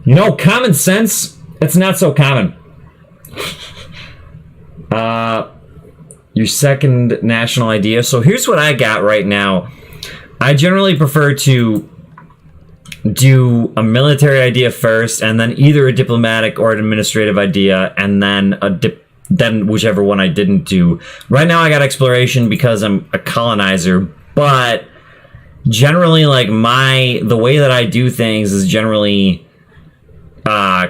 You know, common sense, it's not so common. Your second national idea. So here's what I got right now. I generally prefer to do a military idea first, and then either a diplomatic or an administrative idea, and then then whichever one I didn't do. Right now I got exploration because I'm a colonizer, but generally, like, the way that I do things is generally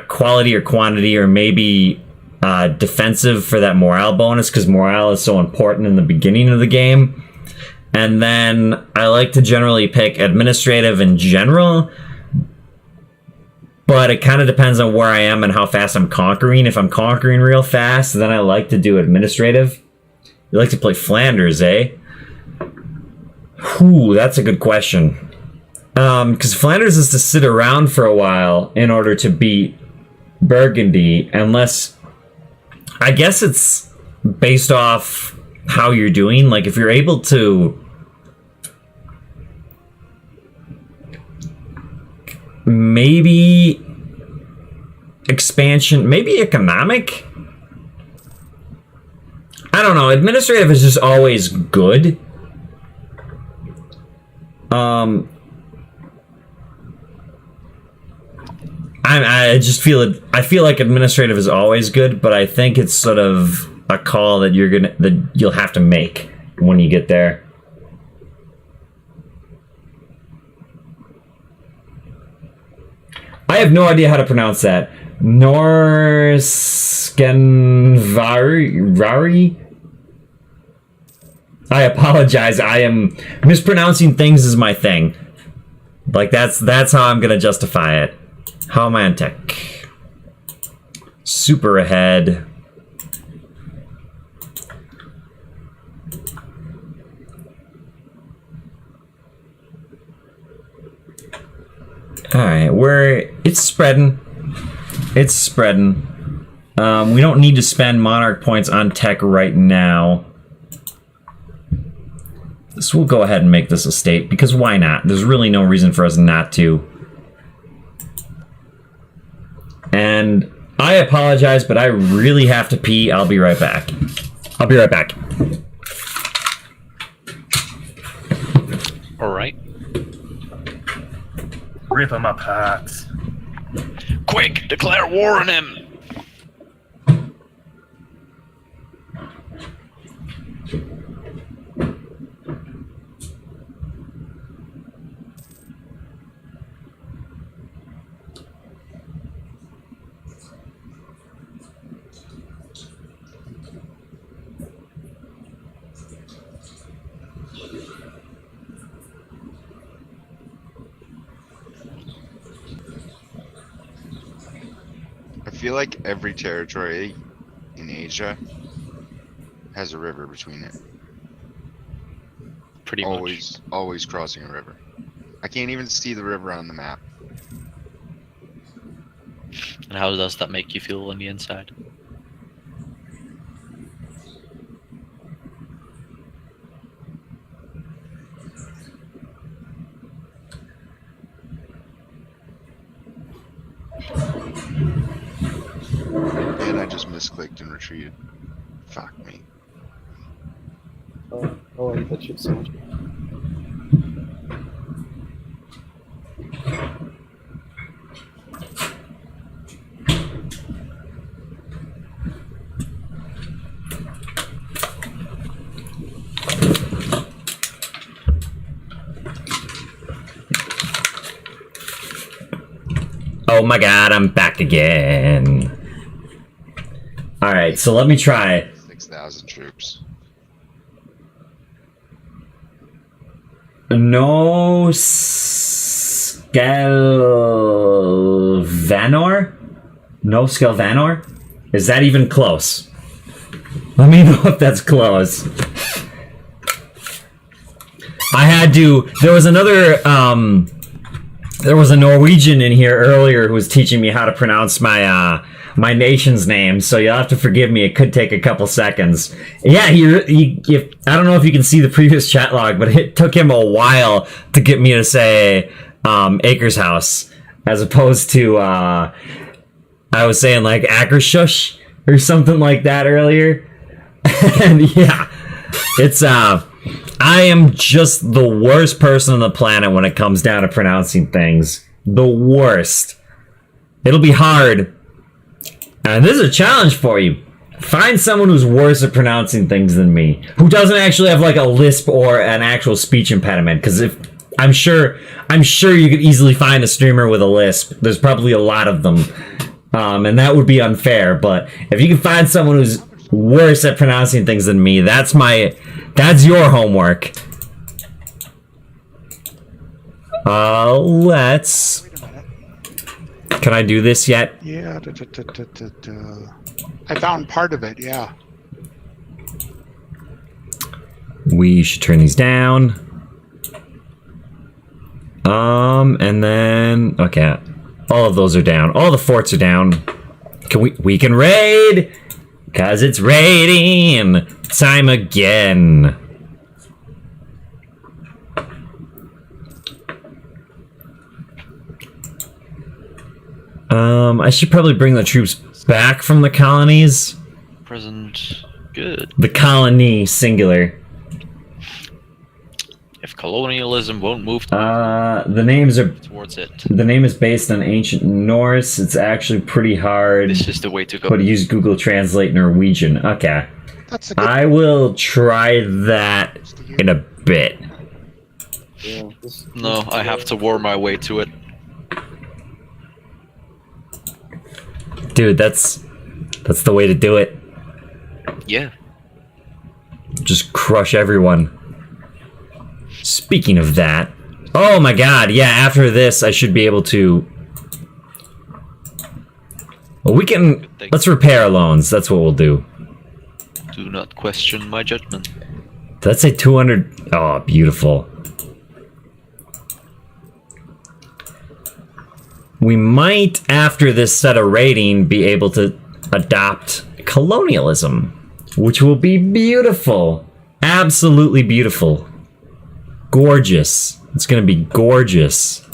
quality or quantity, or maybe defensive for that morale bonus, because morale is so important in the beginning of the game. And then I like to generally pick administrative in general, but it kind of depends on where I am and how fast I'm conquering. If I'm conquering real fast, then I like to do administrative. You like to play Flanders, eh? Ooh, that's a good question. Because Flanders is to sit around for a while in order to beat Burgundy, unless... I guess it's based off how you're doing. Like, if you're able to maybe expansion, maybe economic, I don't know. Administrative is just always good. I just feel it. I feel like administrative is always good, but I think it's sort of a call that you'll have to make when you get there. I have no idea how to pronounce that. Norskenvari. I apologize. I am mispronouncing things is my thing. Like, that's how I'm gonna justify it. How am I on tech? Super ahead. Alright, it's spreading. It's spreading. We don't need to spend monarch points on tech right now. So we'll go ahead and make this a state, because why not? There's really no reason for us not to. And I apologize, but I really have to pee. I'll be right back. I'll be right back. All right. Rip him apart. Quick, declare war on him. I feel like every territory in Asia has a river between it. Pretty much. much. Always crossing a river. I can't even see the river on the map. And how does that make you feel on the inside? And I just misclicked and retreated. Fuck me. Oh, I hate that shit so much. Oh my god, I'm back again. Alright, so let me try. 6,000 troops. No Skelvanor? No Skelvanor? Is that even close? Let me know if that's close. I had to... There was another... there was a Norwegian in here earlier who was teaching me how to pronounce my my nation's name, so you'll have to forgive me. It could take a couple seconds. Yeah, I don't know if you can see the previous chat log, but it took him a while to get me to say Acres House. as opposed to I was saying like Akershush or something like that earlier. And yeah, it's I am just the worst person on the planet when it comes down to pronouncing things. The worst. It'll be hard. And this is a challenge for you. Find someone who's worse at pronouncing things than me, who doesn't actually have like a lisp or an actual speech impediment. Because if I'm sure you could easily find a streamer with a lisp. There's probably a lot of them, and that would be unfair. But if you can find someone who's worse at pronouncing things than me, that's your homework. Let's. Wait a minute. Can I do this yet? Yeah. I found part of it. Yeah. We should turn these down. And then okay, all of those are down. All the forts are down. We can raid, cause it's raiding time again. I should probably bring the troops back from the colonies. Present. Good. The colony singular. If colonialism won't move The names are. towards it, The name is based on ancient Norse. It's actually pretty hard. this is the way to go. But use Google Translate Norwegian. Okay. That's a good. I will try that in a bit. No, I have to war my way to it. Dude, that's the way to do it. Yeah. Just crush everyone. Speaking of that, oh my god, yeah, after this I should be able to. Well, let's repair our loans. That's what we'll do. Do not question my judgment. That's a 200. Oh, beautiful. We might, after this set of rating, be able to adopt colonialism, which will be beautiful. Absolutely beautiful. Gorgeous. It's gonna be gorgeous.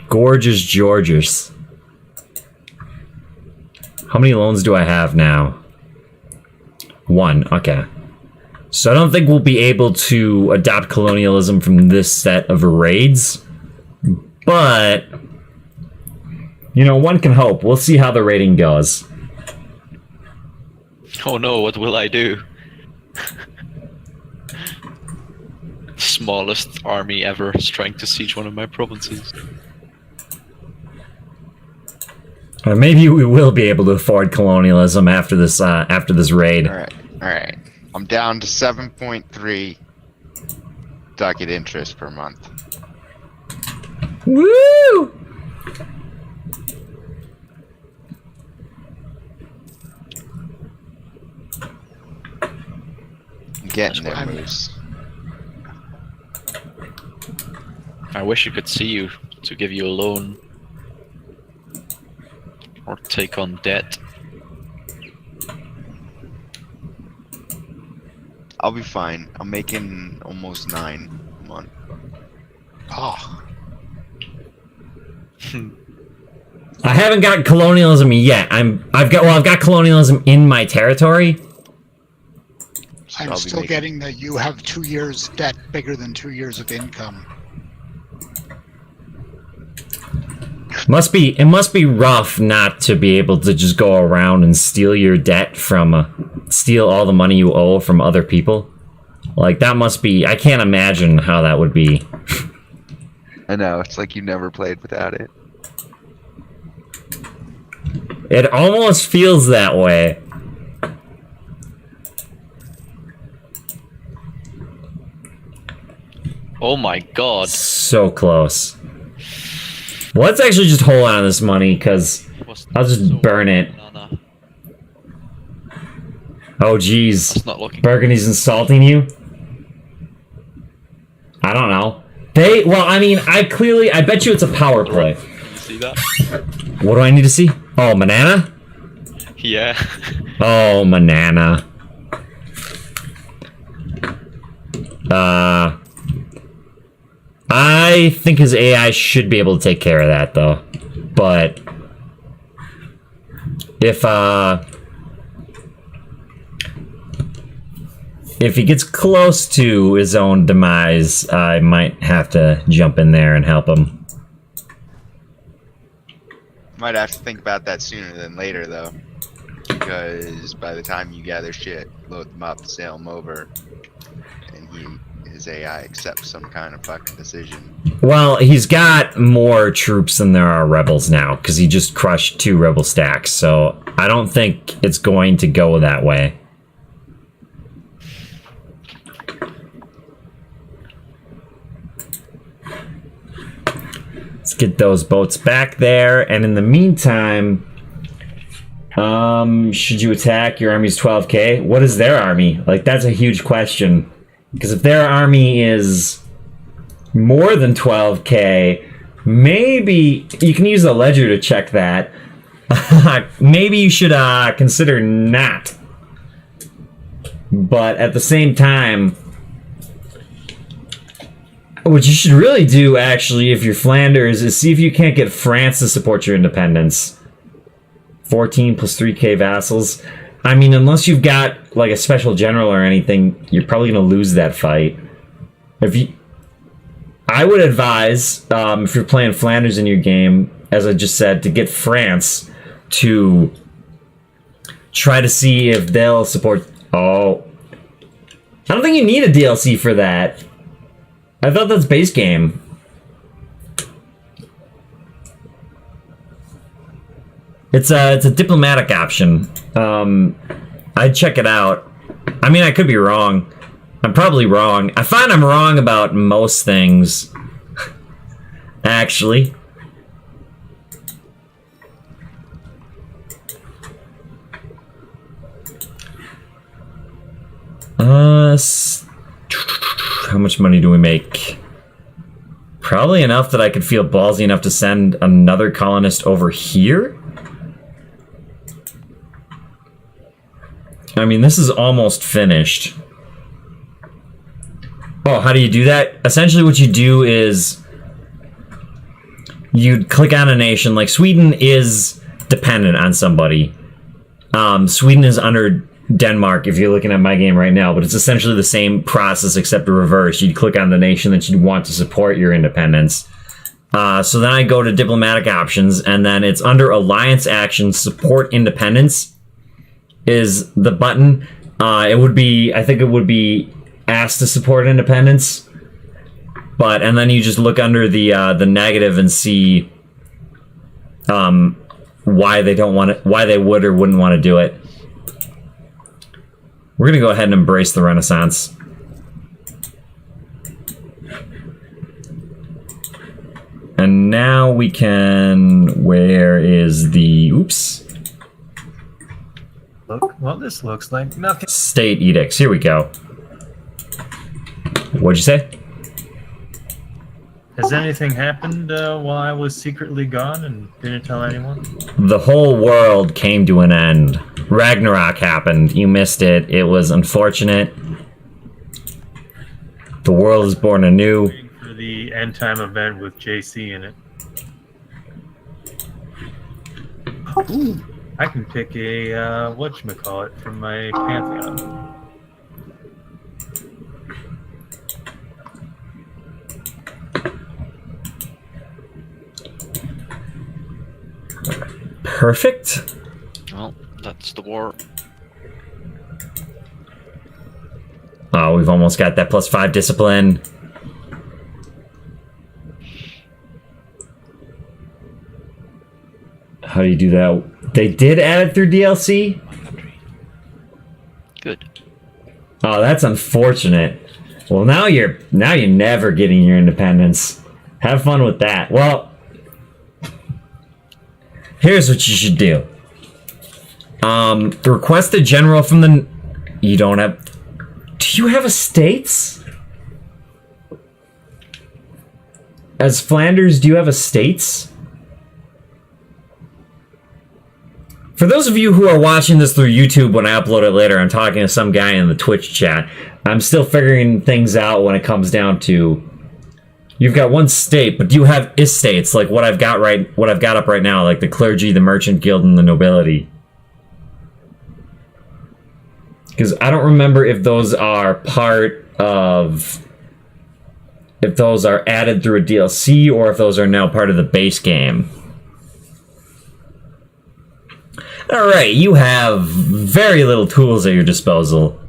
Gorgeous Georges. How many loans do I have now? 1. Okay. So I don't think we'll be able to adopt colonialism from this set of raids. But, you know, one can hope. We'll see how the rating goes. Oh no, what will I do? Smallest army ever is trying to siege one of my provinces. Or maybe we will be able to afford colonialism after this raid. All right. I'm down to 7.3 ducat interest per month. Woo! I'm getting there, I'm- Moose. I wish you could see you to give you a loan. Or take on debt. I'll be fine. I'm making almost 9 a month. Oh, I haven't got colonialism yet. I've got colonialism in my territory. I'm I'll be still making- getting that you have 2 years debt bigger than 2 years of income. It must be rough not to be able to just go around and steal your debt from steal all the money you owe from other people. Like that must be. I can't imagine how that would be. I know, it's like you never played without it. It almost feels that way. Oh my god. So close. Well, let's actually just hold on to this money, because What's I'll just burn it. Banana. Oh, jeez. That's not looking. Burgundy's insulting you? I don't know. I bet you it's a power play. You see that? What do I need to see? Oh, Manana? Yeah. Oh, Manana. I think his AI should be able to take care of that, though. But if he gets close to his own demise, I might have to jump in there and help him. Might have to think about that sooner than later, though. Because by the time you gather shit, load them up, sail them over, and his AI accepts some kind of fucking decision. Well, he's got more troops than there are rebels now, because he just crushed 2 rebel stacks, so I don't think it's going to go that way. Let's get those boats back there, and in the meantime, should you attack? Your army's 12k. What is their army? Like, that's a huge question. Because if their army is more than 12k, maybe you can use the ledger to check that. Maybe you should consider not. But at the same time, what you should really do, actually, if you're Flanders, is see if you can't get France to support your independence. 14 plus 3k vassals. I mean, unless you've got like a special general or anything, you're probably gonna lose that fight. I would advise, if you're playing Flanders in your game, as I just said, to get France to try to see if they'll support. Oh, I don't think you need a DLC for that. I thought that's base game. It's a diplomatic option. I'd check it out. I mean, I could be wrong. I'm probably wrong. I find I'm wrong about most things. Actually. How much money do we make? Probably enough that I could feel ballsy enough to send another colonist over here. I mean, this is almost finished. Oh, how do you do that? Essentially what you do is you'd click on a nation. Like, Sweden is dependent on somebody. Sweden is under Denmark if you're looking at my game right now, but it's essentially the same process except reverse. You'd click on the nation that you'd want to support your independence. So then I go to diplomatic options, and then it's under alliance actions, support independence is the button. It would be, I think it would be asked to support independence, and then you just look under the negative and see why they don't want it, why they would or wouldn't want to do it. We're gonna go ahead and embrace the Renaissance. And now we can, where is the, oops. Look, well, this looks like nothing. State edicts, here we go. What'd you say? Has anything happened while I was secretly gone and didn't tell anyone? The whole world came to an end. Ragnarok happened. You missed it. It was unfortunate. The world is born anew. Waiting for the end time event with JC in it. Ooh, I can pick a whatchamacallit from my Pantheon. Perfect. Well, that's the war. Oh, we've almost got that +5 discipline. How do you do that? They did add it through DLC? Good. Oh, that's unfortunate. Well, now you're never getting your independence. Have fun with that. Well, here's what you should do. Request a general from the... You don't have... Do you have estates? As Flanders, do you have estates? For those of you who are watching this through YouTube when I upload it later, I'm talking to some guy in the Twitch chat. I'm still figuring things out when it comes down to, You've got one state, but do you have estates like what I've got up right now, like the clergy, the merchant guild, and the nobility? Because I don't remember if those are part of, if those are added through a DLC or if those are now part of the base game. All right, you have very little tools at your disposal.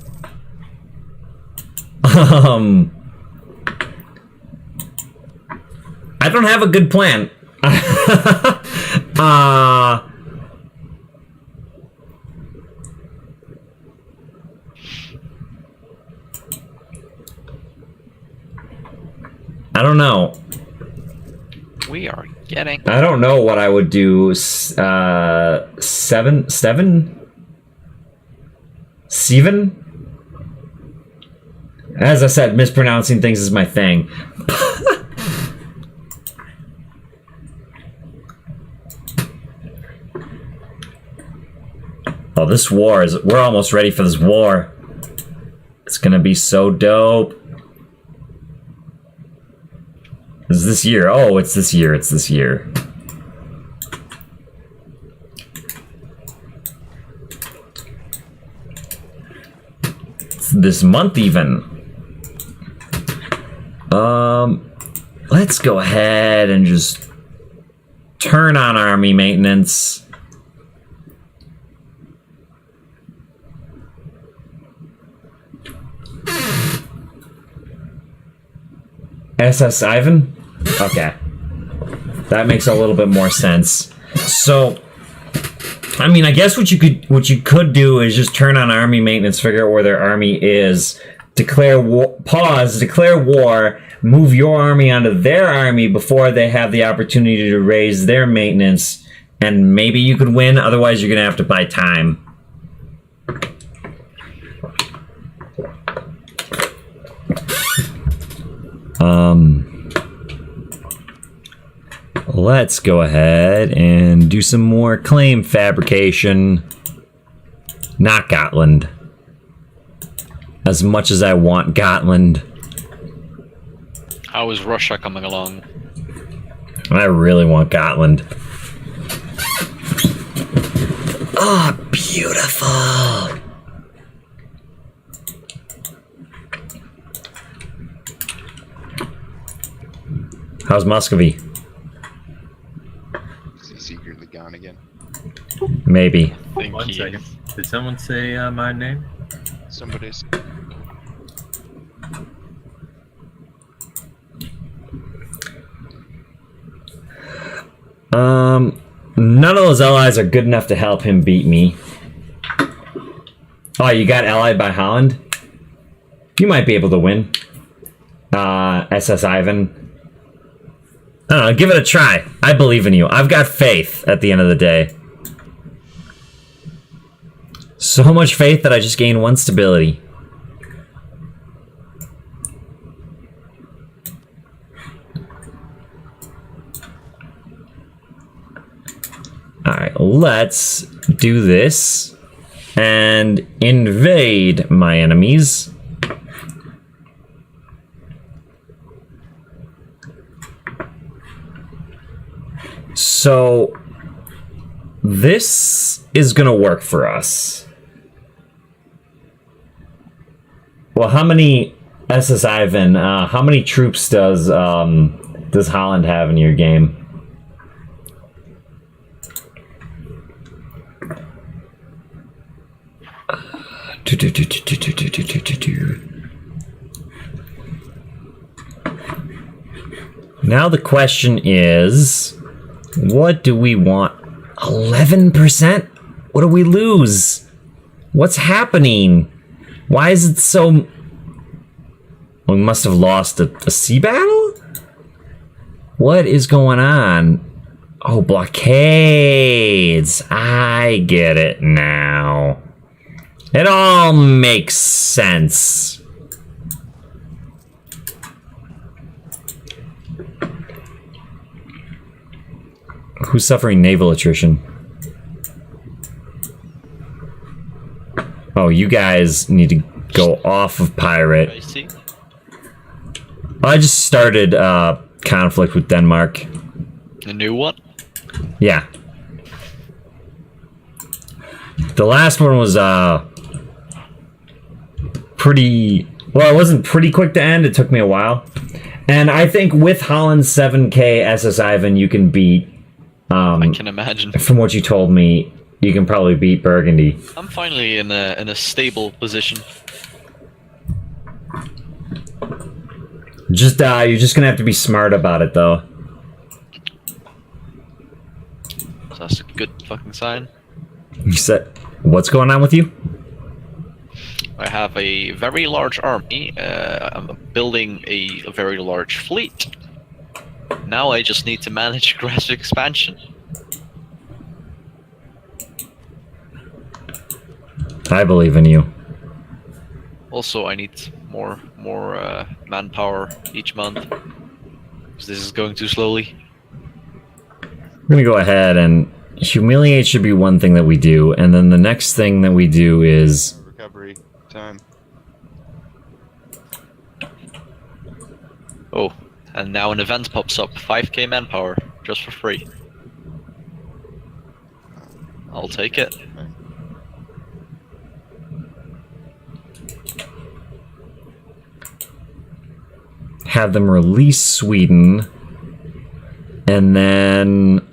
I don't have a good plan. I don't know. We are getting. I don't know what I would do. Seven? As I said, mispronouncing things is my thing. Oh, this war is... We're almost ready for this war. It's gonna be so dope. Is this year? Oh, it's this year. It's this year. It's this month even. Let's go ahead and just turn on army maintenance. SS Ivan? Okay. That makes a little bit more sense. So, I mean, I guess what you could do is just turn on army maintenance, figure out where their army is, declare war, pause, declare war, move your army onto their army before they have the opportunity to raise their maintenance, and maybe you could win. Otherwise, you're gonna have to buy time. Let's go ahead and do some more claim fabrication. Not Gotland. As much as I want Gotland. How is Russia coming along? I really want Gotland. Ah, oh, beautiful. How's Muscovy? Is he secretly gone again? Maybe. One second. Did someone say my name? Somebody's. None of those allies are good enough to help him beat me. Oh, you got allied by Holland? You might be able to win. SS Ivan. I don't know, give it a try. I believe in you. I've got faith at the end of the day. So much faith that I just gained one stability. Alright, let's do this and invade my enemies. So, this is gonna work for us. Well, how many SS Ivan? How many troops does Holland have in your game? Now the question is, what do we want? 11%? What do we lose? What's happening? Why is it so... We must have lost a sea battle? What is going on? Oh, blockades. I get it now. It all makes sense. Who's suffering naval attrition? Oh, you guys need to go off of pirate. I see. I just started conflict with Denmark. A new one? Yeah. The last one was pretty... Well, it wasn't pretty quick to end. It took me a while. And I think with Holland's 7k SS Ivan, you can beat... I can imagine. From what you told me, you can probably beat Burgundy. I'm finally in a stable position. Just you're just gonna have to be smart about it, though. So that's a good fucking sign. You said, what's going on with you? I have a very large army. I'm building a very large fleet. Now I just need to manage aggressive expansion. I believe in you. Also, I need more manpower each month, because this is going too slowly. We're gonna go ahead and humiliate should be one thing that we do, and then the next thing that we do is Recovery time. Oh, and now an event pops up. 5k manpower, just for free. I'll take it. have them release Sweden, and then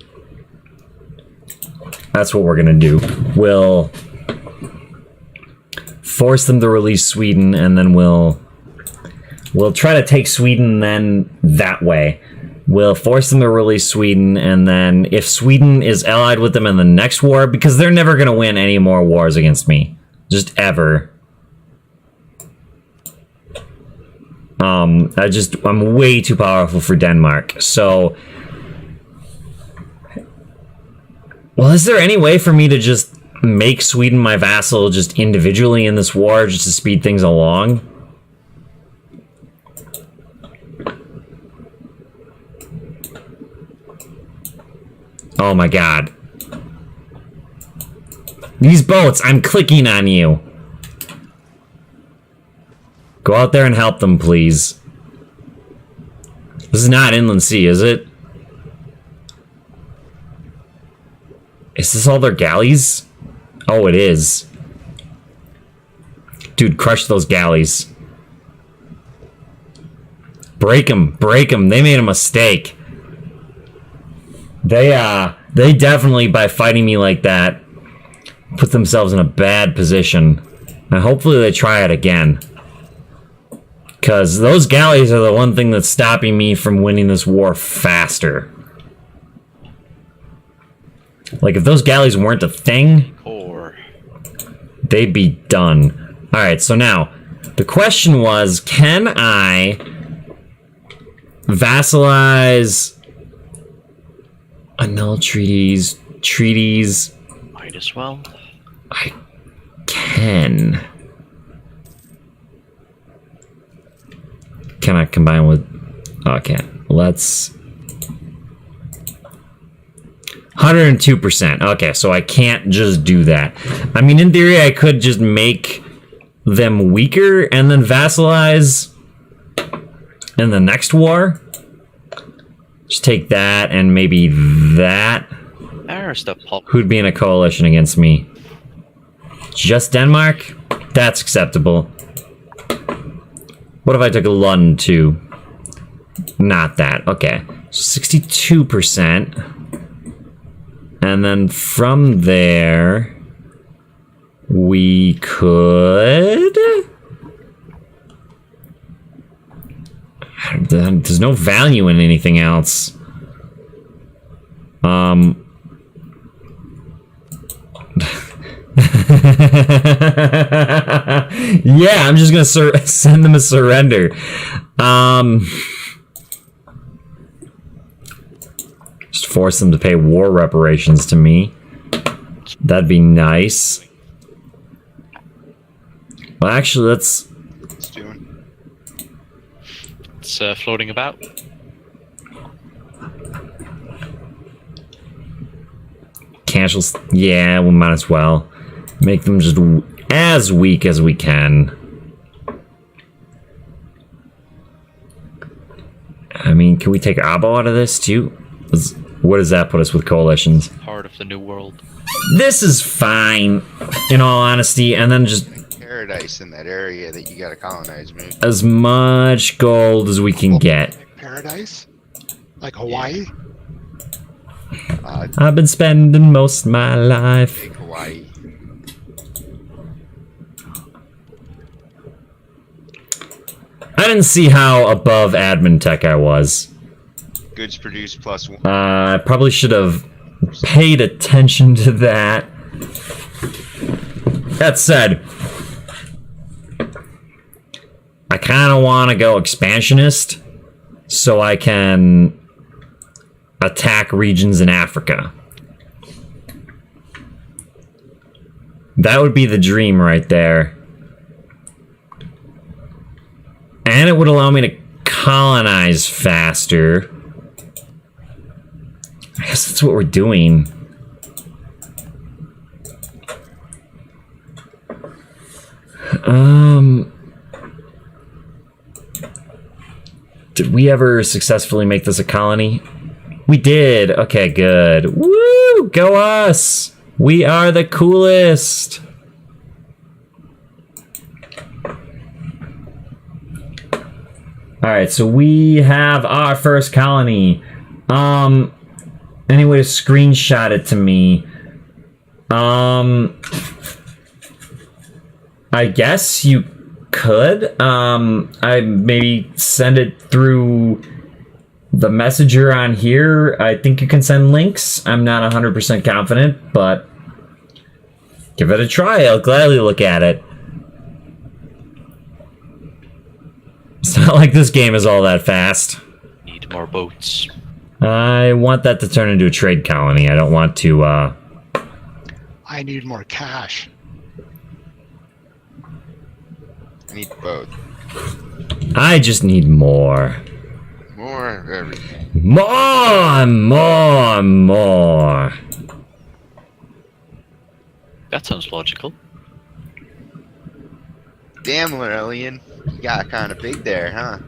that's what we're gonna do. We'll force them to release Sweden, and then we'll try to take Sweden then that way. We'll force them to release Sweden, and then if Sweden is allied with them in the next war, because they're never gonna win any more wars against me. Just ever. I'm way too powerful for Denmark, so... Well, is there any way for me to just make Sweden my vassal just individually in this war, just to speed things along? Oh my god. These boats, I'm clicking on you. Go out there and help them, please. This is not Inland Sea, is it? Is this all their galleys? Oh, it is. Dude, crush those galleys. Break them, break them. They made a mistake. They definitely, by fighting me like that, put themselves in a bad position. And hopefully they try it again. Because those galleys are the one thing that's stopping me from winning this war faster. Like, if those galleys weren't a thing, they'd be done. Alright, so now, the question was, can I vassalize, annul treaties, Might as well. I can. Can I combine with... Okay, let's... 102%. Okay, so I can't just do that. I mean, in theory, I could just make them weaker and then vassalize in the next war. Just take that and maybe that. There's the pop. Who'd be in a coalition against me? Just Denmark? That's acceptable. What if I took London too? Not that. Okay. 62%. And then from there, we could... There's no value in anything else. Yeah, I'm just gonna send them a surrender. Just force them to pay war reparations to me. That'd be nice. Well, actually, let's... It's doing. It's floating about. Cancel... Yeah, we might as well. Make them just as weak as we can. I mean, Can we take Abo out of this too? What does that put us with coalitions? Part of the new world. This is fine, in all honesty, and then just Paradise in that area that you gotta colonize, man. as much gold as we can get. Paradise? Like Hawaii? I've been spending most of my life. Big Hawaii. I didn't see how above admin tech I was. Goods produced +1. I probably should have paid attention to that. That said, I kind of want to go expansionist so I can attack regions in Africa. That would be the dream right there. And it would allow me to colonize faster. I guess that's what we're doing. Did we ever successfully make this a colony? We did. Okay, good. Woo! Go us! We are the coolest! Alright, so we have our first colony. Any way to screenshot it to me? I guess you could. I maybe send it through the messenger on here. I think you can send links. I'm not 100% confident, but give it a try. I'll gladly look at it. It's not like this game is all that fast. Need more boats. I want that to turn into a trade colony. I don't want to, I need more cash. I need both. I just need more. More of everything. More. That sounds logical. Damn, Lorrelion. You got kind of big there, huh?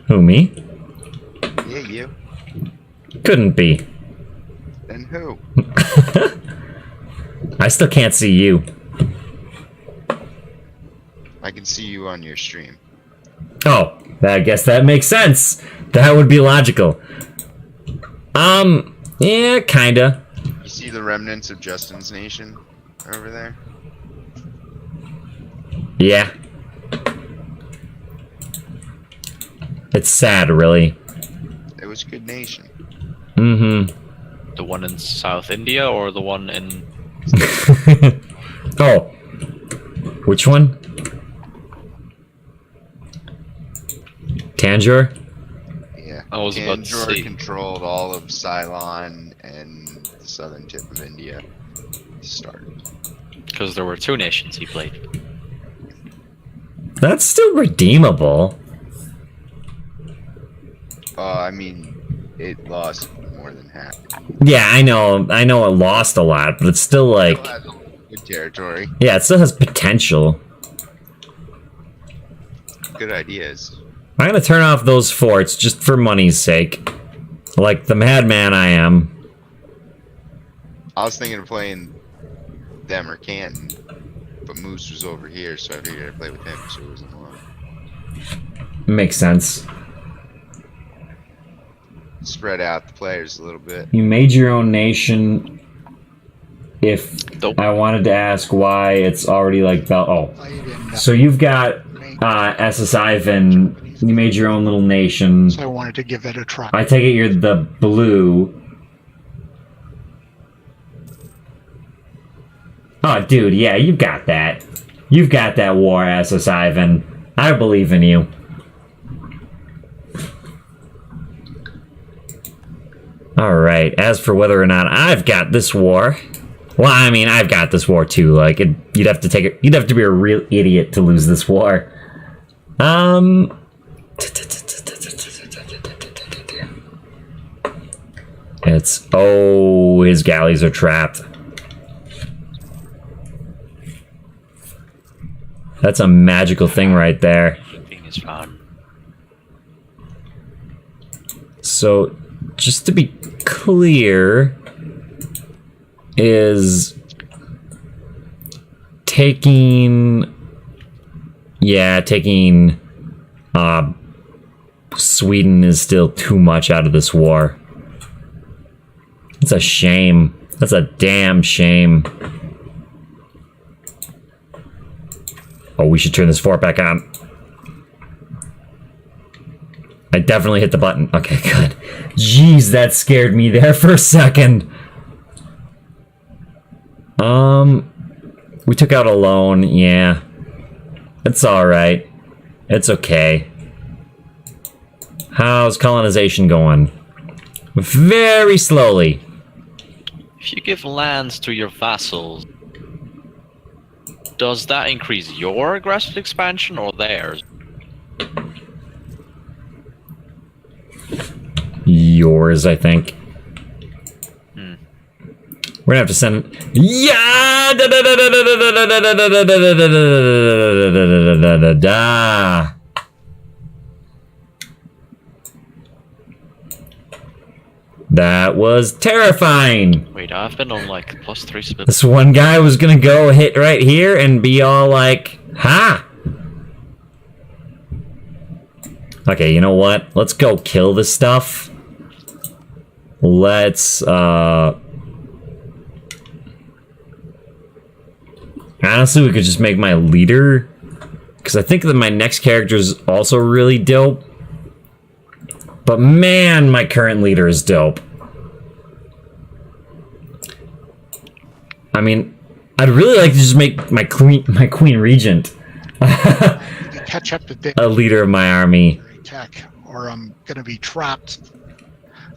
Who, me? Yeah, you. Couldn't be. Then who? I still can't see you. I can see you on your stream. Oh, I guess that makes sense. That would be logical. Yeah, kinda. You see the remnants of Justin's nation over there? Yeah. It's sad, really. It was a good nation. Mm-hmm. The one in South India or the one in... Oh. Which one? Tanjore? Yeah. I was about to Tanjore say. controlled all of Ceylon and the southern tip of India to start. Because there were two nations he played. That's still redeemable. I mean, it lost more than half. Yeah, I know it lost a lot, but it's still like... Still has good territory. Yeah, it still has potential. Good ideas. I'm gonna turn off those forts just for money's sake. Like the madman I am. I was thinking of playing them or Canton, but Moose was over here, so I figured I'd play with him so it wasn't alone. Makes sense. Spread out the players a little bit. You made your own nation. If Nope. I wanted to ask why it's already like oh, Played in, so you've got SSI and you made your own little nation. so I wanted to give it a try. I take it you're the blue. Oh, dude, yeah, you've got that. You've got that war, SS Ivan. I believe in you. Alright, as for whether or not I've got this war... Well, I mean, I've got this war too. Like, you'd have to take it... You'd have to be a real idiot to lose this war. It's... Oh, his galleys are trapped. That's a magical thing right there. Shipping is found. So, just to be clear, is taking Sweden is still too much out of this war. It's a shame. That's a damn shame. Oh, we should turn this fort back on. I definitely hit the button. Okay, good. Jeez, that scared me there for a second. We took out a loan, yeah. It's alright. It's okay. How's colonization going? Very slowly. If you give lands to your vassals, does that increase your aggressive expansion or theirs? Yours, I think. We're gonna have to send. Yeah. That was terrifying. Wait, I've been on like +3 split. This one guy was gonna go hit right here and be all like, "Ha!" Okay, you know what? Let's go kill this stuff. Let's, honestly, we could just make my leader, because I think that my next character is also really dope. But man, my current leader is dope. I mean, I'd really like to just make my queen regent Catch up to date a leader of my army. tech, or I'm gonna be trapped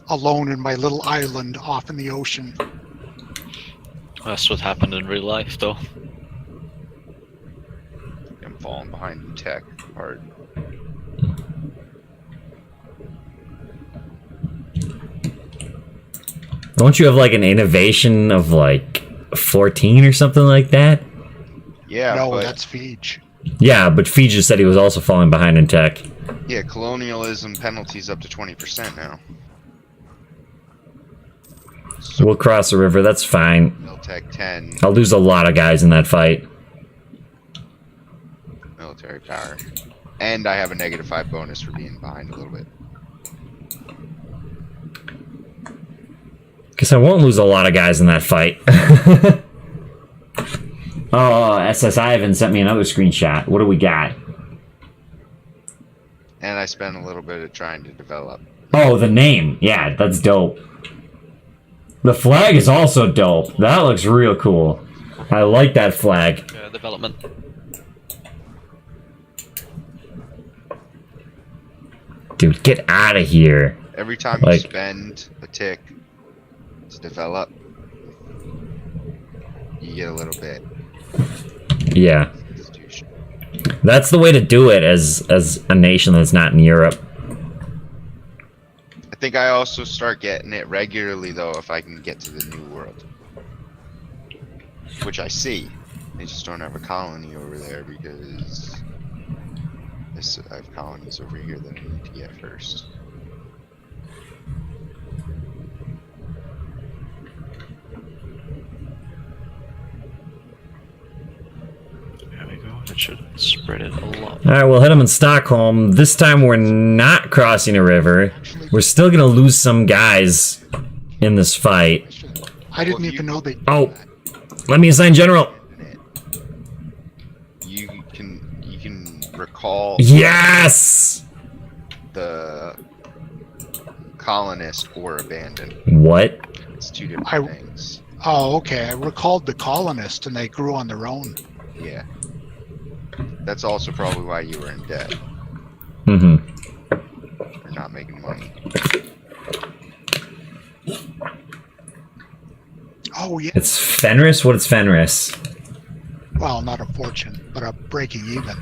alone in my little island off in the ocean. That's what happened in real life, though. I'm falling behind in tech hard. Don't you have like an innovation of like 14 or something like that? Yeah, No, but that's Feej. Yeah, but Feej just said he was also falling behind in tech. yeah, colonialism penalties up to 20% now. We'll cross the river, that's fine. Miltech 10, I'll lose a lot of guys in that fight. military power. And I have a -5 bonus for being behind a little bit. Guess I won't lose a lot of guys in that fight. Oh, SSI haven't sent me another screenshot. What do we got? And I spent a little bit of trying to develop. Oh, the name. Yeah, that's dope. The flag is also dope. That looks real cool. I like that flag. Development. Dude, get out of here. Every time Like- you spend a tick to develop, you get a little bit. Yeah. Institution. That's the way to do it as a nation that's not in Europe. I think I also start getting it regularly though if I can get to the New World. Which I see. They just don't have a colony over there because I have colonies over here that I need to get first. There we go. It should spread it a lot. Alright, we'll hit them in Stockholm. This time we're not crossing a river. We're still gonna lose some guys in this fight. I didn't even know they. Oh, let me assign general. You can recall Yes! the colonist or abandon. What? It's two different I- things. Oh, okay. I recalled the colonists, and they grew on their own. Yeah. That's also probably why you were in debt Mm-hmm. or not making money. Oh yeah. It's Fenris? What is Fenris? Well, not a fortune, but a breaking even.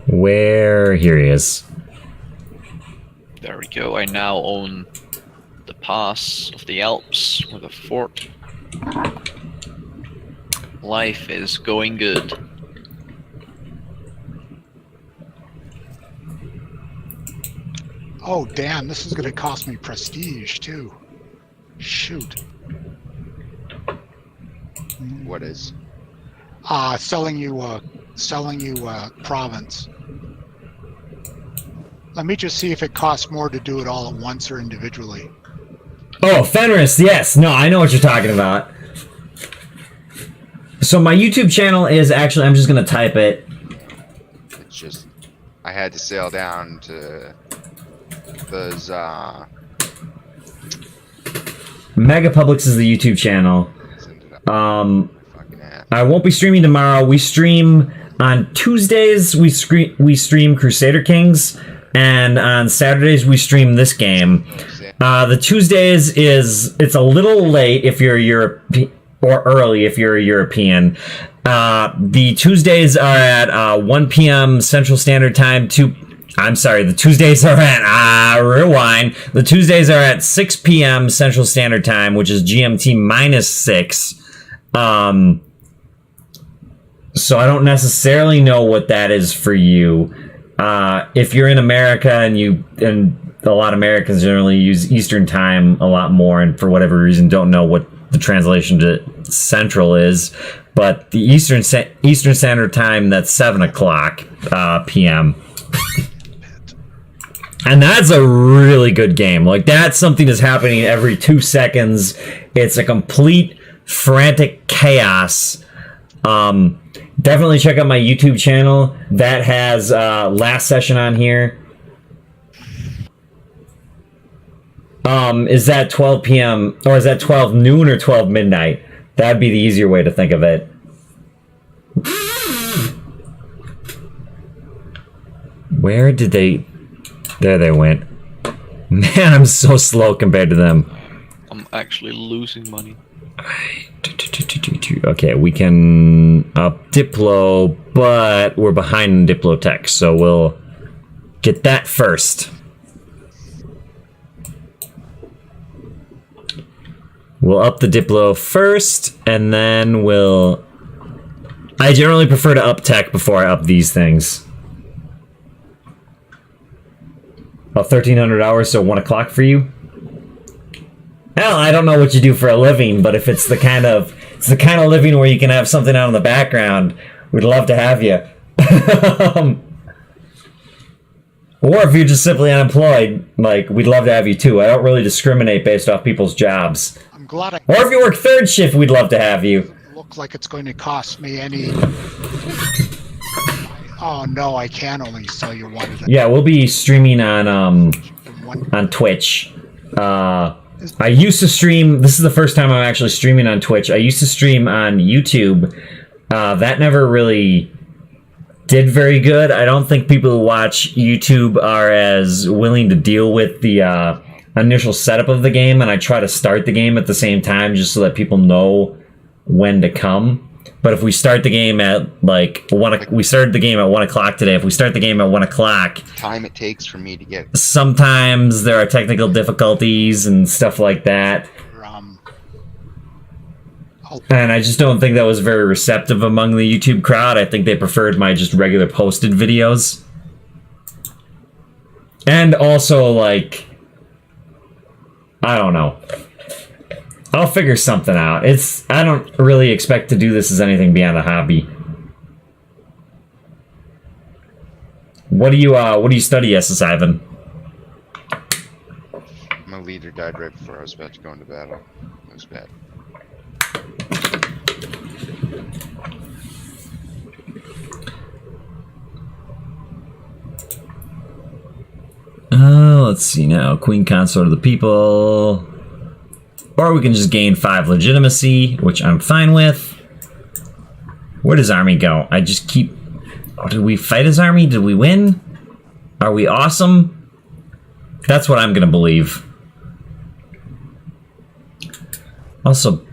Where Here he is. There we go. I now own the pass of the Alps with a fort. Life is going good. Oh, damn, this is going to cost me prestige, too. Shoot. What is? Selling you province. Let me just see if it costs more to do it all at once or individually. Oh, Fenris, yes. No, I know what you're talking about. So my YouTube channel is actually, I'm just going to type it. It's just, I had to sail down to those, Megapublix is the YouTube channel. fucking ass. I won't be streaming tomorrow. We stream on Tuesdays. We stream Crusader Kings, and on Saturdays we stream this game. The Tuesdays it's a little late if you're European, or early if you're a European. The Tuesdays are at 1 p.m. Central Standard Time. The Tuesdays are at rewind. The Tuesdays are at 6 p.m. Central Standard Time, which is GMT -6. So I don't necessarily know what that is for you. If you're in America and a lot of Americans generally use Eastern Time a lot more, and for whatever reason don't know what the translation to Central is, but the Eastern Standard Time, that's 7 o'clock p.m. And that's a really good game. Like, that's something that's happening every 2 seconds. It's a complete frantic chaos. Definitely check out my YouTube channel. That has last session on here. Is that 12 p.m. or is that 12 noon or 12 midnight? That'd be the easier way to think of it. Where did they... There they went. Man, I'm so slow compared to them. I'm actually losing money. Okay, we can up Diplo, but we're behind Diplo Tech, so we'll get that first. We'll up the Diplo first, and then we'll... I generally prefer to up Tech before I up these things. 1,300 hours, so 1 o'clock for you? Hell, I don't know what you do for a living, but if it's the kind of living where you can have something out in the background, we'd love to have you. Or if you're just simply unemployed, like, we'd love to have you too. I don't really discriminate based off people's jobs. I'm glad I... Or if you work third shift, we'd love to have you. Look like it's going to cost me any... Oh no, I can only sell you one of them. Yeah, we'll be streaming on Twitch. I used to stream... This is the first time I'm actually streaming on Twitch. I used to stream on YouTube. That never really did very good. I don't think people who watch YouTube are as willing to deal with the initial setup of the game, and I try to start the game at the same time just so that people know when to come. But if we start the game at like we started the game at 1 o'clock today. If we start the game at 1 o'clock, Time it takes for me to get. sometimes there are technical difficulties and stuff like that. And I just don't think that was very receptive among the YouTube crowd. I think they preferred my just regular posted videos. And also, like, I don't know. I'll figure something out. I don't really expect to do this as anything beyond a hobby. What do you study, SS Ivan? My leader died right before I was about to go into battle. It was bad. Let's see now. Queen Consort of the People. Or we can just gain 5 legitimacy, which I'm fine with. Where does army go? I just keep... Oh, did we fight his army? Did we win? Are we awesome? That's what I'm gonna believe. Also,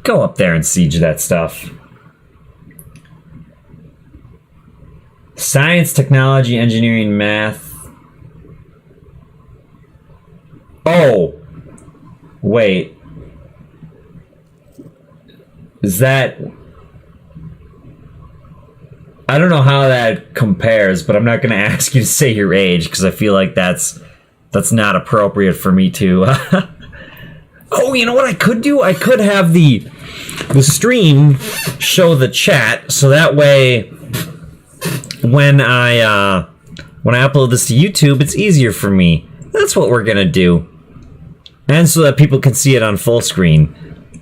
go up there and siege that stuff. Science, technology, engineering, math. Oh! Wait. Is that... I don't know how that compares, but I'm not going to ask you to say your age, because I feel like that's not appropriate for me to... Oh, you know what I could do? I could have the stream show the chat, so that way when I upload this to YouTube, it's easier for me. That's what we're gonna do. And so that people can see it on full screen.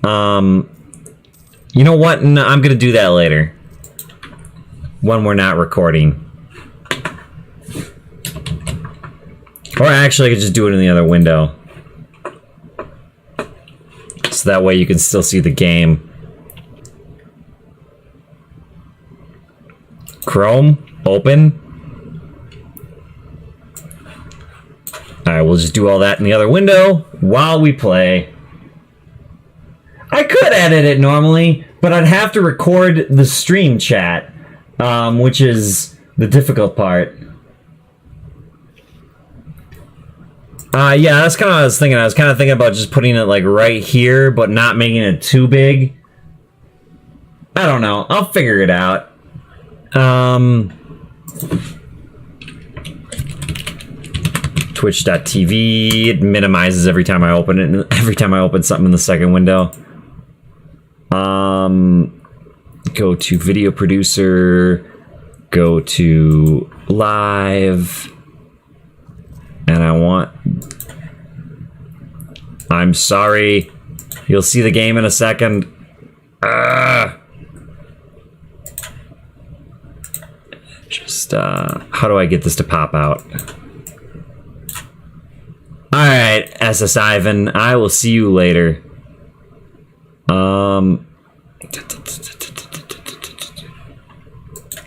You know what? No, I'm gonna do that later. When we're not recording. Or actually, I could just do it in the other window. So that way you can still see the game. Chrome, open. Alright, we'll just do all that in the other window while we play. I could edit it normally, but I'd have to record the stream chat, which is the difficult part. Yeah, that's kind of what I was thinking. I was kind of thinking about just putting it like right here, but not making it too big. I don't know. I'll figure it out. Twitch.tv. It minimizes every time I open it. Every time I open something in the second window. Go to video producer. Go to live. And I want... I'm sorry. You'll see the game in a second. Just, how do I get this to pop out? Alright, SS Ivan. I will see you later.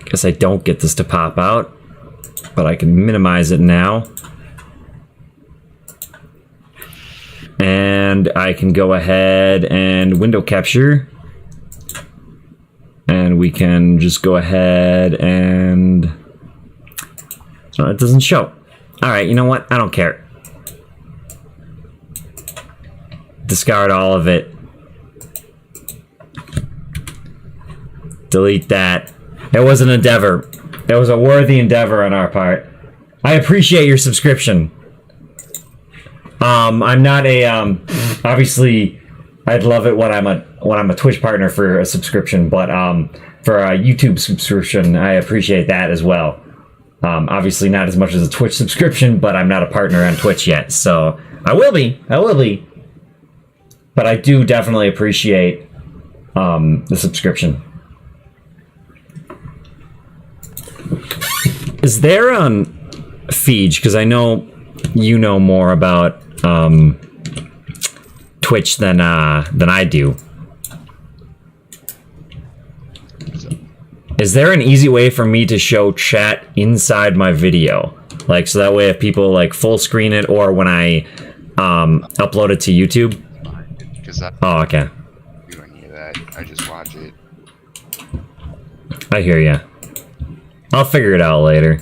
Guess I don't get this to pop out. But I can minimize it now. And I can go ahead and window capture. And we can just go ahead and... Oh, it doesn't show. Alright, you know what? I don't care. Discard all of it. Delete that. It was an endeavor. It was a worthy endeavor on our part. I appreciate your subscription. I'm not a, obviously, I'd love it when I'm a Twitch partner for a subscription, but, for a YouTube subscription, I appreciate that as well. Obviously not as much as a Twitch subscription, but I'm not a partner on Twitch yet, so I will be. But I do definitely appreciate, the subscription. Is there, Feej, because I know you know more about Twitch than I do. Is there an easy way for me to show chat inside my video? Like, so that way if people like full screen it or when I upload it to YouTube? Oh, okay. Do any of that. I just watch it. I hear ya. I'll figure it out later.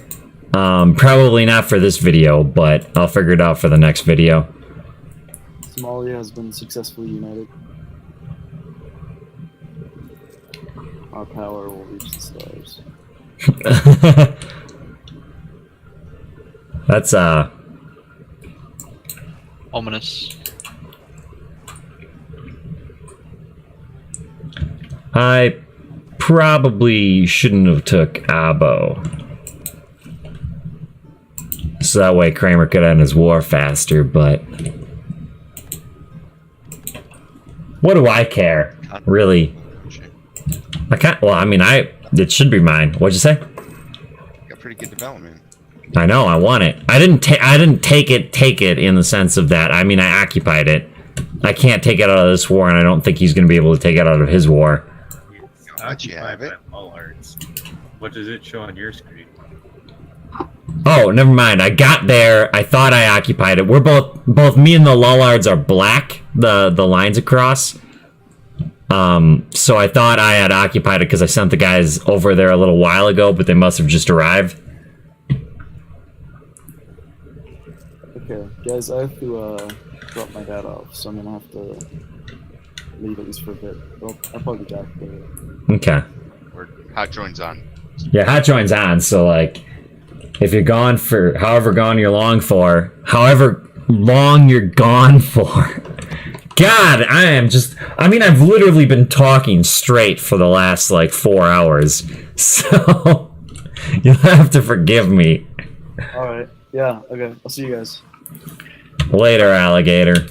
Probably not for this video, but I'll figure it out for the next video. Somalia has been successfully united. Our power will reach the stars. That's, ominous. I probably shouldn't have took Abo. So that way Kramer could end his war faster, but... What do I care? Really? I can't... Well, I mean, it should be mine. What'd you say? Got pretty good development. I know, I want it. I didn't take it in the sense of that. I mean, I occupied it. I can't take it out of this war, and I don't think he's going to be able to take it out of his war. You have it. What does it show on your screen? Oh, never mind. I got there. I thought I occupied it. We're both me and the Lollards are black. The lines across. So I thought I had occupied it because I sent the guys over there a little while ago, but they must have just arrived. Okay, guys, I have to drop my dad off, so I'm gonna have to leave at least for a bit. I'll probably be back later. Okay. Or hot joins on. Yeah, hot join's on, so like, if you're gone for however long you're gone for. God, I've literally been talking straight for the last like 4 hours, so you'll have to forgive me. Alright, yeah, okay, I'll see you guys. Later, alligator.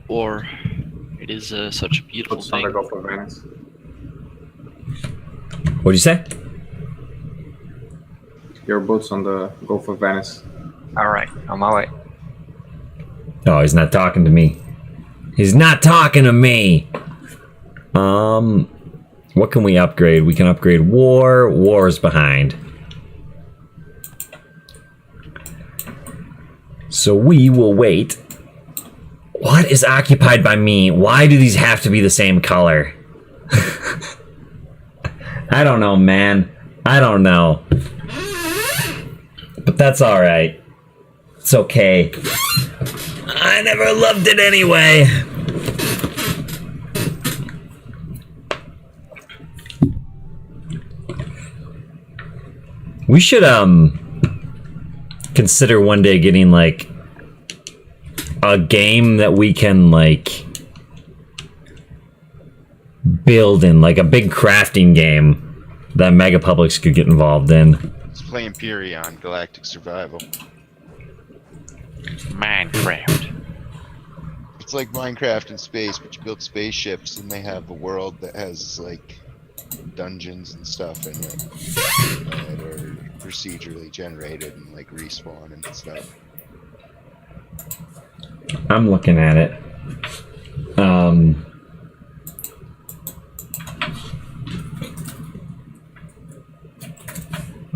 Or it is such a beautiful What's on the thing. Gulf of Venice? What'd you say? Your boat's on the Gulf of Venice. Alright, on my way. Oh, he's not talking to me. He's not talking to me! What can we upgrade? We can upgrade war. War's behind. So we will wait. What is occupied by me? Why do these have to be the same color? I don't know, man. I don't know. But that's alright. It's okay. I never loved it anyway. We should, consider one day getting, like, a game that we can, like, build in, like a big crafting game that Mega Publics could get involved in. Let's play Empyrean Galactic Survival. Minecraft. It's like Minecraft in space, but you build spaceships and they have a world that has like dungeons and stuff in it that are procedurally generated and like respawn and stuff. I'm looking at it.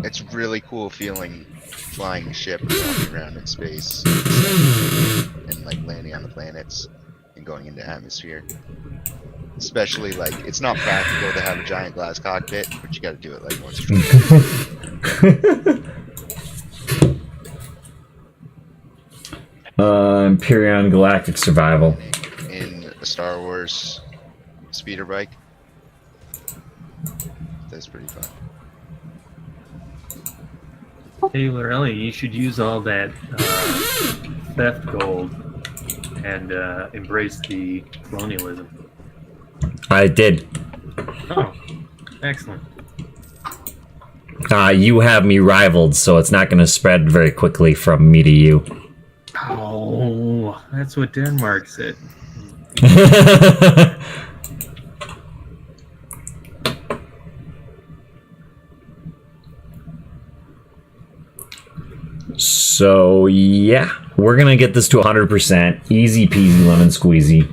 It's really cool feeling flying a ship and walking around in space and like landing on the planets and going into atmosphere. Especially like it's not practical to have a giant glass cockpit, but you got to do it like once or twice. Empyrean Galactic Survival. In a Star Wars speeder bike. That's pretty fun. Hey, Lorrelion, you should use all that theft gold and embrace the colonialism. I did. Oh, excellent. You have me rivaled, so it's not going to spread very quickly from me to you. Oh, that's what Denmark said. So, yeah. We're going to get this to 100%. Easy peasy lemon squeezy.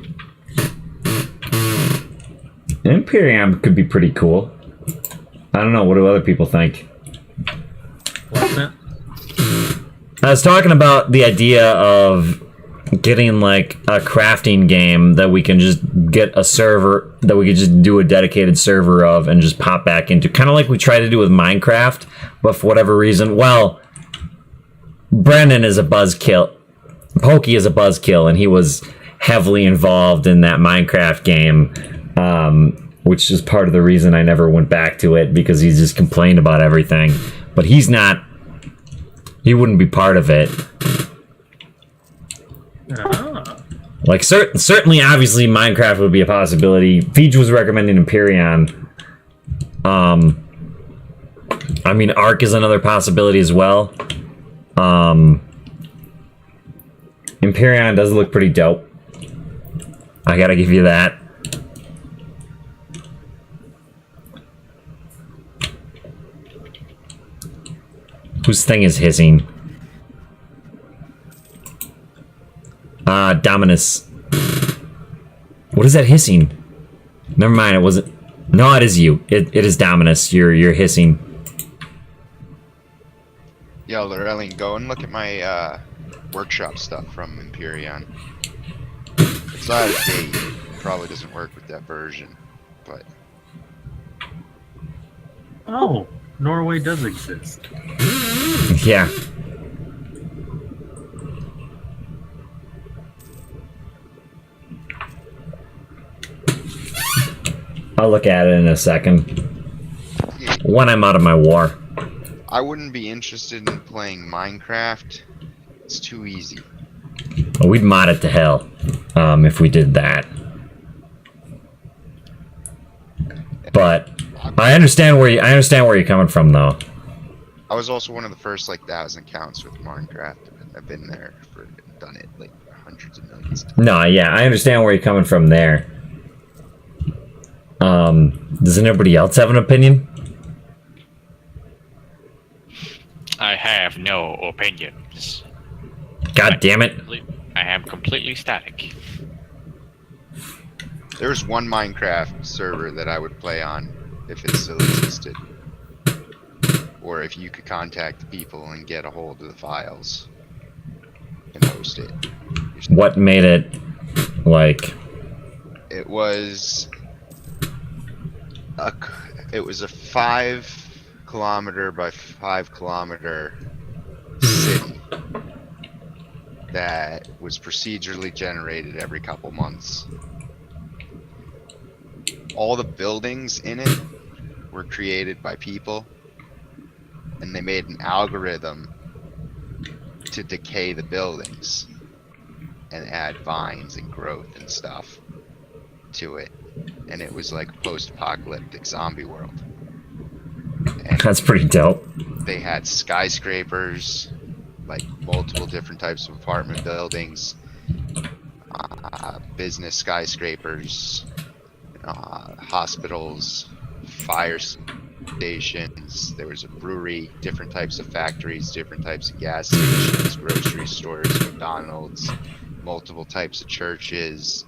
Imperium could be pretty cool. I don't know. What do other people think? What's that? I was talking about the idea of getting like a crafting game that we can just get a server that we could just do a dedicated server of and just pop back into, kind of like we tried to do with Minecraft, but for whatever reason, well, Brennan is a buzzkill, Pokey is a buzzkill, and he was heavily involved in that Minecraft game, which is part of the reason I never went back to it, because he just complained about everything. But he's not, he wouldn't be part of it. Ah. Like, certainly, obviously, Minecraft would be a possibility. Feej was recommending Empyrean. I mean, Ark is another possibility as well. Empyrean does look pretty dope. I gotta give you that. Whose thing is hissing? Dominus. What is that hissing? Never mind, it wasn't. No, it is you. It is Dominus. You're hissing. Yo, Lorrelion, go and look at my workshop stuff from Empyrean. It's not out of date. It probably doesn't work with that version, but Oh, Norway does exist. Yeah. I'll look at it in a second. yeah, When I'm out of my war. I wouldn't be interested in playing Minecraft. It's too easy. Well, we'd mod it to hell if we did that. But I understand where you're coming from, though. I was also one of the first like 1,000 accounts with Minecraft. I've been there for done it like hundreds of millions of times. No, yeah, I understand where you're coming from there. Does anybody else have an opinion? I have no opinions. God damn it. I am completely static. There's one Minecraft server that I would play on if it still existed. Or if you could contact the people and get a hold of the files and host it. What made it, like... It was a 5 kilometer by 5 kilometer city that was procedurally generated every couple months. All the buildings in it were created by people, and they made an algorithm to decay the buildings and add vines and growth and stuff to it. And it was like a post-apocalyptic zombie world. And That's pretty dope. they had skyscrapers, like multiple different types of apartment buildings, business skyscrapers, hospitals, fire stations. There was a brewery, different types of factories, different types of gas stations, grocery stores, McDonald's, multiple types of churches,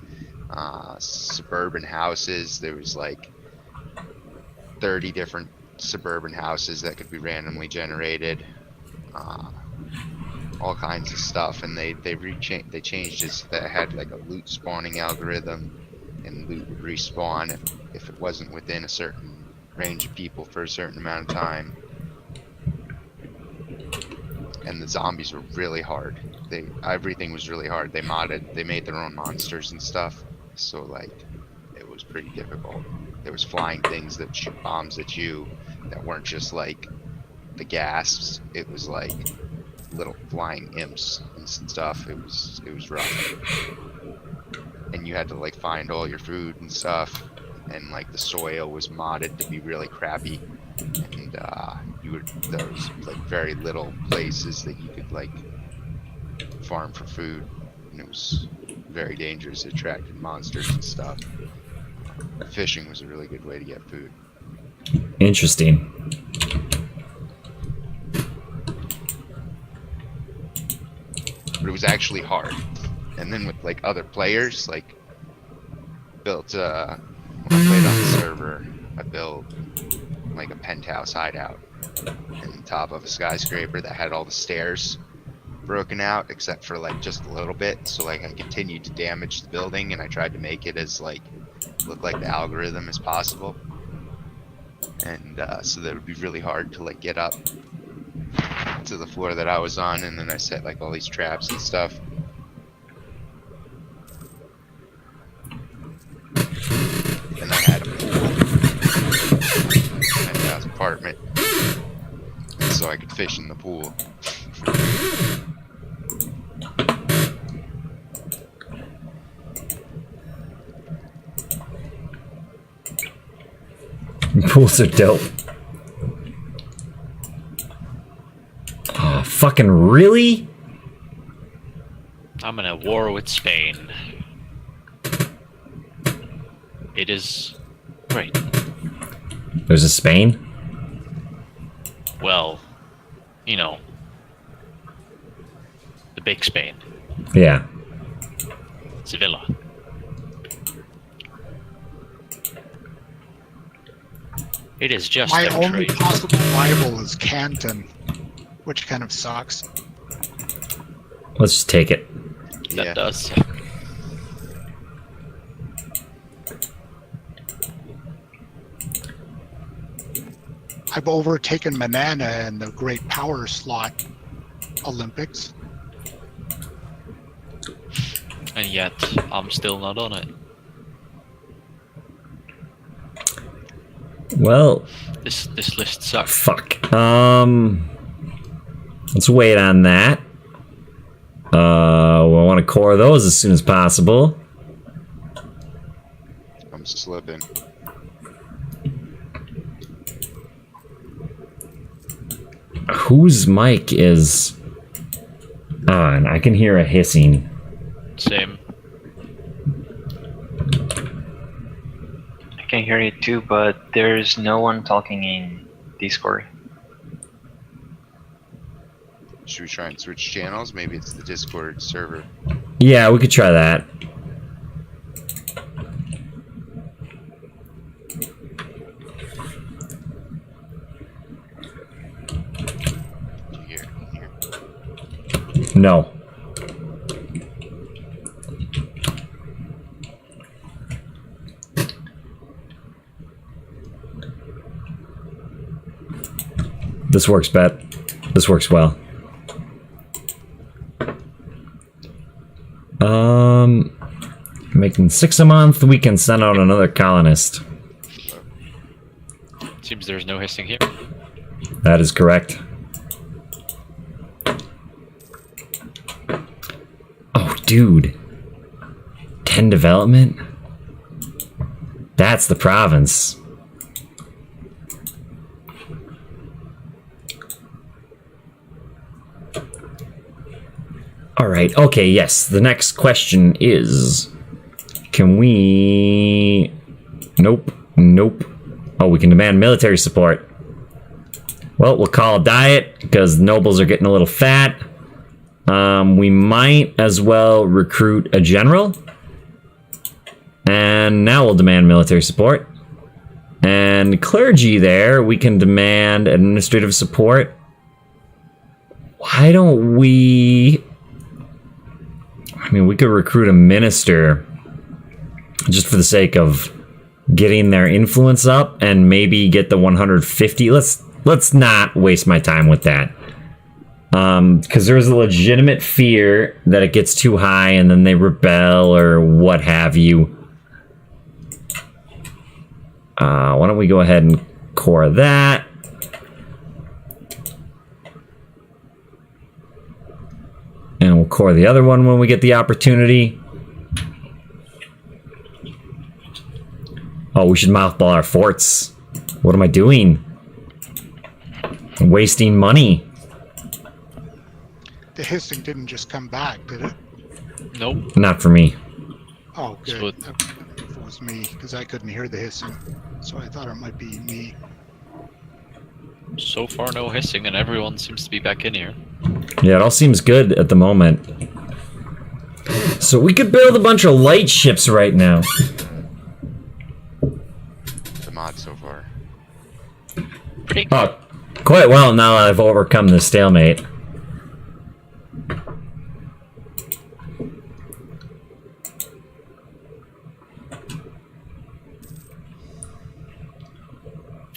suburban houses. There was like 30 different suburban houses that could be randomly generated, all kinds of stuff. And they changed it so that it had like a loot spawning algorithm, and loot would respawn if it wasn't within a certain range of people for a certain amount of time. And the zombies were really hard. Everything was really hard. They made their own monsters and stuff, so like it was pretty difficult. There was flying things that shoot bombs at you that weren't just like the gas. It was like little flying imps and stuff. It was rough. And you had to like find all your food and stuff, and like the soil was modded to be really crappy, and there was like very little places that you could like farm for food, and it was very dangerous. It attracted monsters and stuff. Fishing was a really good way to get food. Interesting. But it was actually hard. And then with like other players, like built when I played on the server, I built like a penthouse hideout in the top of a skyscraper that had all the stairs broken out except for like just a little bit. So like I continued to damage the building, and I tried to make it as like look like the algorithm as possible. And so that it would be really hard to like get up to the floor that I was on, and then I set like all these traps and stuff. And I had a pool in my apartment, so I could fish in the pool. Pools are dope. Oh, fucking really? I'm in a war with Spain. It is great. There's a Spain? Well, you know, the big Spain, Yeah. Sevilla. It is just My them only trade. possible rival is Canton. which kind of sucks. Let's just take it. That Yeah. does. I've overtaken Manana in the Great Power Slot Olympics. And yet, I'm still not on it. Well, This list sucks. fuck. Let's wait on that. We want to core those as soon as possible. I'm slipping. Whose mic is on? I can hear a hissing. Same. I can hear you too, but there's no one talking in Discord. Should we try and switch channels? Maybe it's the Discord server. Yeah, we could try that. Here. No. This works, Bet. This works well. Making 6 a month, we can send out another colonist. Seems there's no hissing here. That is correct. Oh, dude. 10 development? That's the province. Alright, okay, yes. The next question is... Can we... Nope. Nope. Oh, we can demand military support. Well, we'll call a diet, because nobles are getting a little fat. We might as well recruit a general. And now we'll demand military support. And clergy there, we can demand administrative support. Why don't we... I mean, we could recruit a minister just for the sake of getting their influence up and maybe get the 150. Let's not waste my time with that. Because there's a legitimate fear that it gets too high and then they rebel or what have you. Why don't we go ahead and core that? And we'll core the other one when we get the opportunity. Oh, we should mothball our forts. What am I doing? I'm wasting money. The hissing didn't just come back, did it? Nope. Not for me. Oh, good. So- If it was me, because I couldn't hear the hissing, so I thought it might be me. So far, no hissing, and everyone seems to be back in here. Yeah, it all seems good at the moment. So we could build a bunch of light ships right now. The mod so far. Pretty good. Oh, quite well now that I've overcome the stalemate.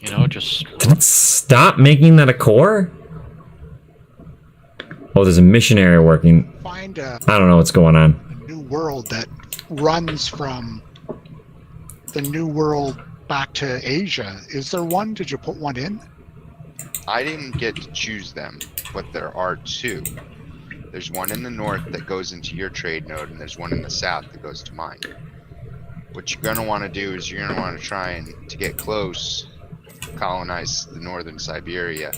You know, just Did it stop making that a core? Oh, there's a missionary working. Find a I don't know what's going on. new world that runs from the new world back to Asia. Is there one? Did you put one in? I didn't get to choose them, but there are two. There's one in the north that goes into your trade node, and there's one in the south that goes to mine. What you're gonna want to do is you're gonna want to try and, to get close, colonize the northern Siberia,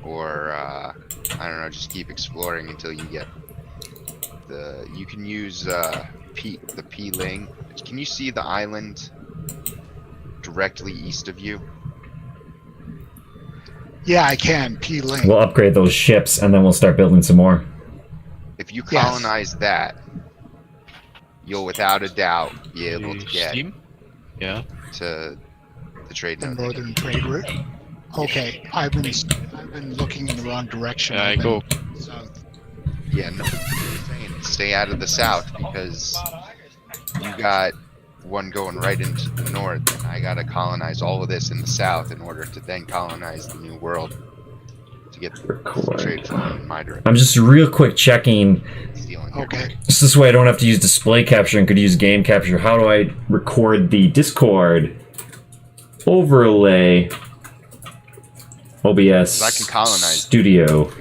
or I don't know, just keep exploring until you get the. You can use the P-Ling. Can you see the island directly east of you? Yeah, I can. P-Link. We'll upgrade those ships and then we'll start building some more. If you Yes. colonize that, you'll without a doubt be able to get Steam? Yeah. to the trade The node. northern trade route. Okay, I've been looking in the wrong direction. I I've go. been south. Yeah, no, I'm saying stay out of the south because you got one going right into the north, and I gotta colonize all of this in the south in order to then colonize the new world to get the trade flowing in my direction. I'm just real quick checking. Stealing your Okay. So this way I don't have to use display capture and could use game capture. How do I record the Discord? Overlay. OBS I can colonize. Studio.